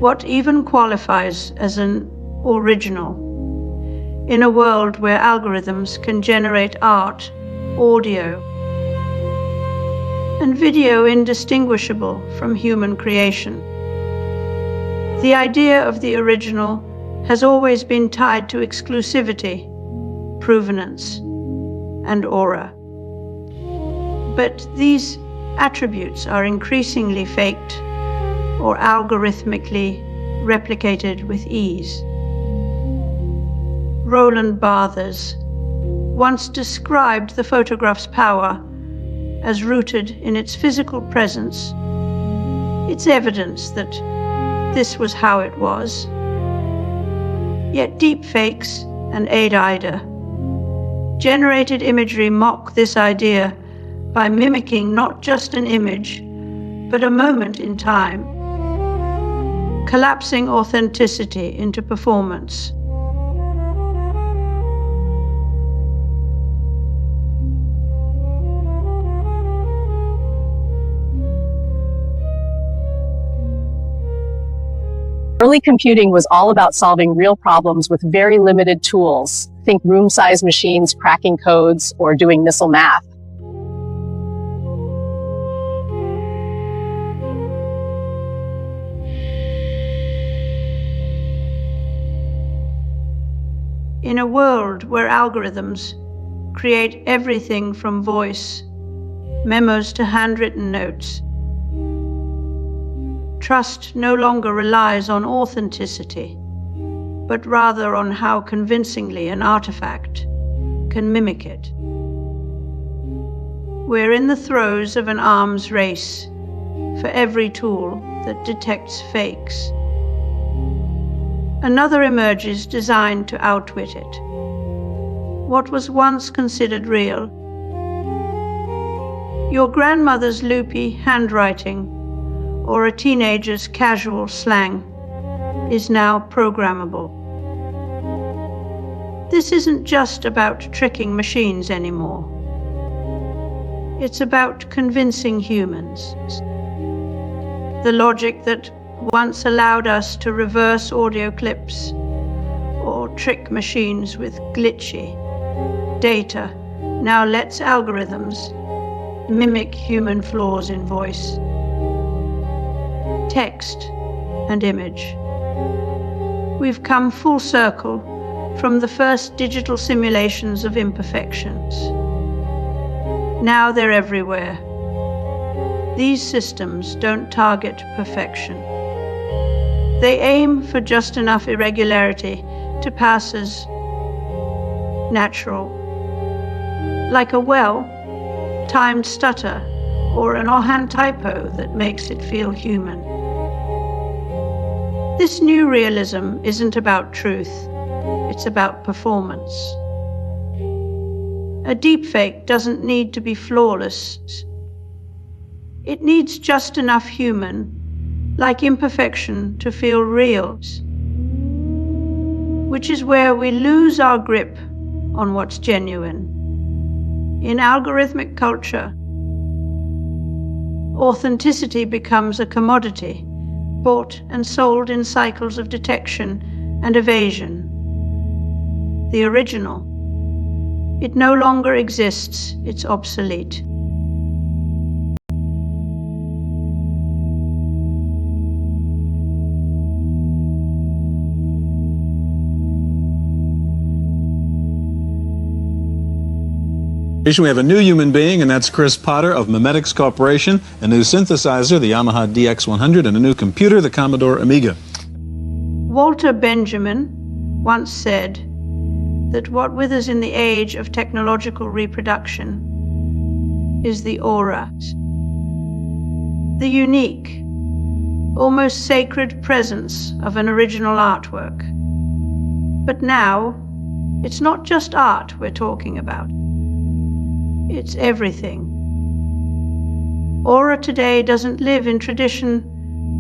What even qualifies as an original in a world where algorithms can generate art, audio, and video indistinguishable from human creation? The idea of the original has always been tied to exclusivity, provenance, and aura. But these attributes are increasingly faked or algorithmically replicated with ease. Roland Barthes once described the photograph's power as rooted in its physical presence, its evidence that this was how it was. Yet deepfakes and AI generated imagery mock this idea by mimicking not just an image, but a moment in time, collapsing authenticity into performance. Early computing was all about solving real problems with very limited tools. Think room-sized machines cracking codes or doing missile math. In a world where algorithms create everything from voice, memos to handwritten notes, trust no longer relies on authenticity, but rather on how convincingly an artifact can mimic it. We're in the throes of an arms race for every tool that detects fakes. Another emerges designed to outwit it. What was once considered real, your grandmother's loopy handwriting or a teenager's casual slang, is now programmable. This isn't just about tricking machines anymore. It's about convincing humans. The logic that once allowed us to reverse audio clips or trick machines with glitchy data now lets algorithms mimic human flaws in voice, text, and image. We've come full circle from the first digital simulations of imperfections. Now they're everywhere. These systems don't target perfection. They aim for just enough irregularity to pass as natural, like a well-timed stutter or an offhand typo that makes it feel human. This new realism isn't about truth, it's about performance. A deepfake doesn't need to be flawless. It needs just enough human, like imperfection, to feel real, which is where we lose our grip on what's genuine. In algorithmic culture, authenticity becomes a commodity, bought and sold in cycles of detection and evasion. The original, it no longer exists, it's obsolete. We have a new human being, and that's Chris Potter of Memetics Corporation, a new synthesizer, the Yamaha DX100, and a new computer, the Commodore Amiga. Walter Benjamin once said that what withers in the age of technological reproduction is the aura, the unique, almost sacred presence of an original artwork. But now, it's not just art we're talking about. It's everything. Aura today doesn't live in tradition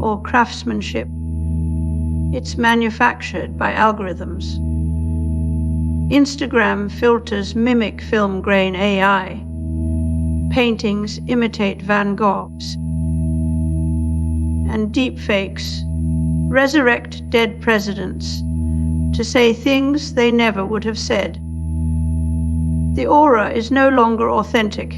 or craftsmanship. It's manufactured by algorithms. Instagram filters mimic film grain AI. Paintings imitate Van Goghs. And deepfakes resurrect dead presidents to say things they never would have said. The aura is no longer authentic,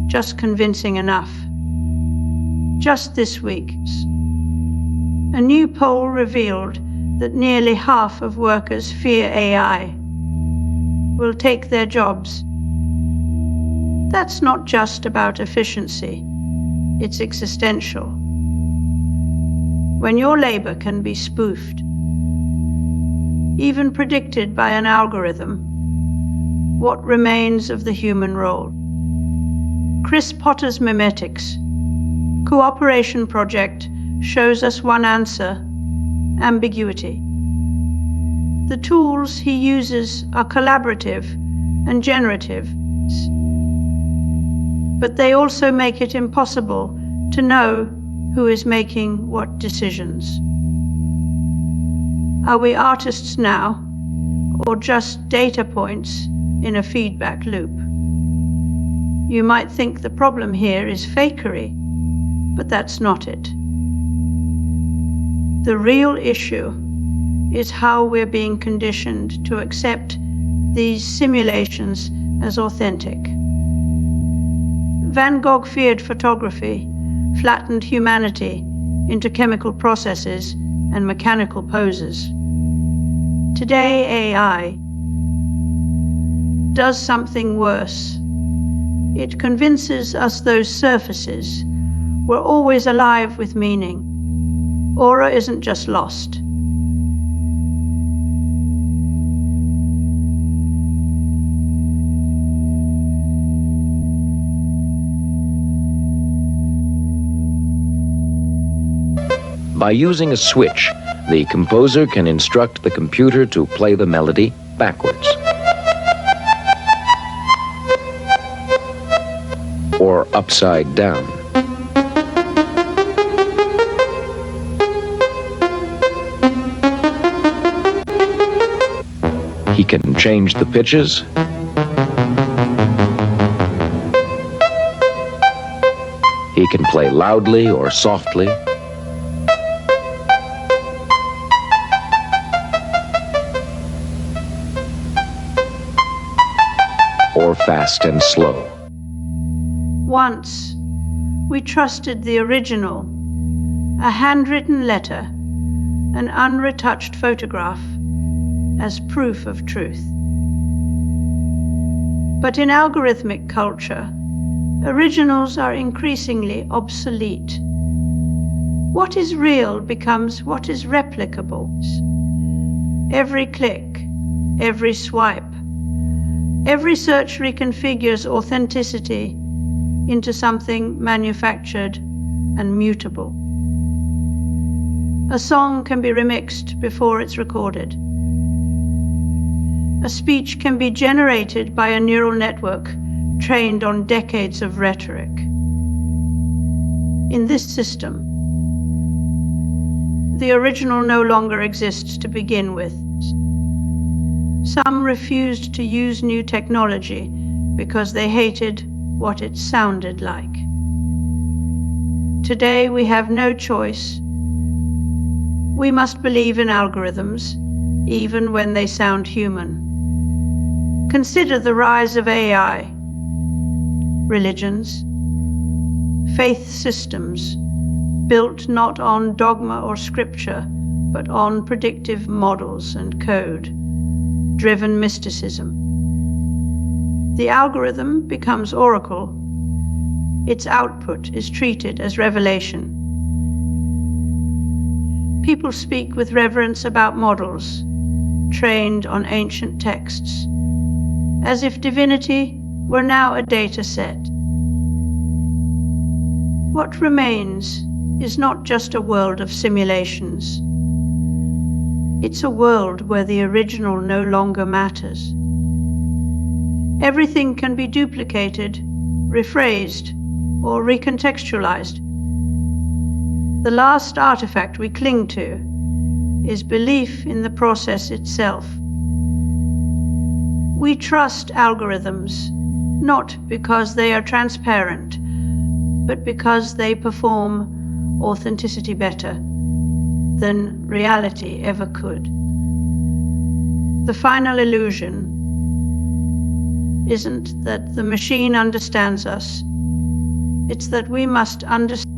just convincing enough. Just this week, a new poll revealed that nearly half of workers fear AI will take their jobs. That's not just about efficiency, it's existential. When your labor can be spoofed, even predicted by an algorithm, what remains of the human role? Chris Potter's Memetics Cooperation Project shows us one answer: ambiguity. The tools he uses are collaborative and generative, but they also make it impossible to know who is making what decisions. Are we artists now, or just data points in a feedback loop? You might think the problem here is fakery, but that's not it. The real issue is how we're being conditioned to accept these simulations as authentic. Van Gogh feared photography, flattened humanity into chemical processes and mechanical poses. Today, AI does something worse. It convinces us those surfaces were always alive with meaning. Aura isn't just lost. By using a switch, the composer can instruct the computer to play the melody backwards, or upside down. He can change the pitches, he can play loudly or softly, or fast and slow. Once, we trusted the original, a handwritten letter, an unretouched photograph, as proof of truth. But in algorithmic culture, originals are increasingly obsolete. What is real becomes what is replicable. Every click, every swipe, every search reconfigures authenticity into something manufactured and mutable. A song can be remixed before it's recorded. A speech can be generated by a neural network trained on decades of rhetoric. In this system, the original no longer exists to begin with. Some refused to use new technology because they hated what it sounded like. Today we have no choice. We must believe in algorithms, even when they sound human. Consider the rise of AI, religions, faith systems built not on dogma or scripture, but on predictive models and code-driven mysticism. The algorithm becomes oracle. Its output is treated as revelation. People speak with reverence about models trained on ancient texts, as if divinity were now a data set. What remains is not just a world of simulations. It's a world where the original no longer matters. Everything can be duplicated, rephrased, or recontextualized. The last artifact we cling to is belief in the process itself. We trust algorithms, not because they are transparent, but because they perform authenticity better. than reality ever could. The final illusion isn't that the machine understands us, it's that we must understand